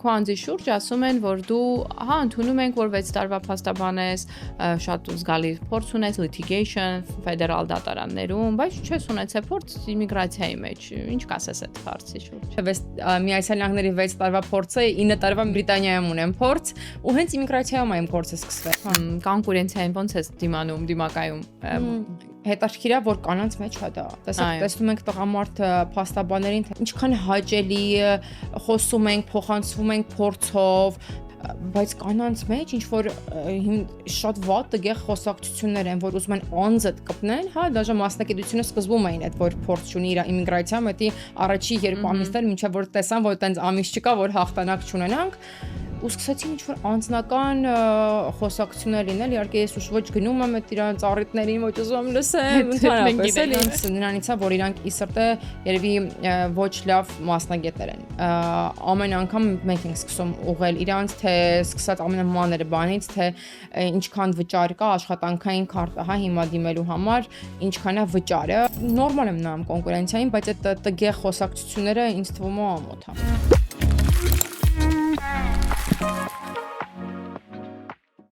Քո անձի շուրջ ասում են, որ դու ընդունում ենք, որ 6 տարվա փաստաբան ես, շատ զգալի փորձ ունես, litigation, ֆեդերալ դատարաններում, բայց չես ունեցել փորձ իմիգրացիայի մեջ։ Ինչ կասես այդ հարցի շուրջ։ Միացյալ Նահանգների 6 տարվա փորձը 9 տարվա Բրիտանիայում ունեմ փորձ, ու հենց իմիգրացիայում այն փորձը սկսվել։ Կոնկուրենցիային ոնց ես դիմակայում։ Հետաքրքիր է, որ կանանց մեջ է դա։ Տեսնում ենք տղամարդ փաստաբաներին, թե ինչքան հաճելի խոսում ենք, փոխանցվում ենք փորձով, բայց կանանց մեջ ինչ որ շատ վատ տգեղ խոսակցություններ են, որ ուզում են անձը կպնեն, դաժե մասնագիտությունը սկզբում էին այդ որ փորձ ունի իր իմիգրացիայում, դա առաջի 2 ամիսներ մինչև որ տեսան, որ տենց ամիս չկա, որ հաղթանակ չունենանք, ու սկսեցին ինչ-որ անձնական խոսակցություններ լինել, իհարկե ես ուշ ոչ գնում եմ այդ իրանց առիթներին, ոչ ուզում եմ լսեմ, ընդհանրապես ինձ նրանից է, որ իրանք ի սրտե երևի ոչ լավ մասնագետներ են։ Ամեն անգամ մենք ենք սկսում ուղղել իրանց, թե սկսած ամենամանրը բանից, թե ինչքան վճար կա աշխատանքային քարտը, հիմա դիմելու համար, ինչքան է վճարը։ Նորմալ եմ նայում կոնկուրենցիային, բայց այդ տգեղ խոսակցությունները ինձ թվում է ամոթ է։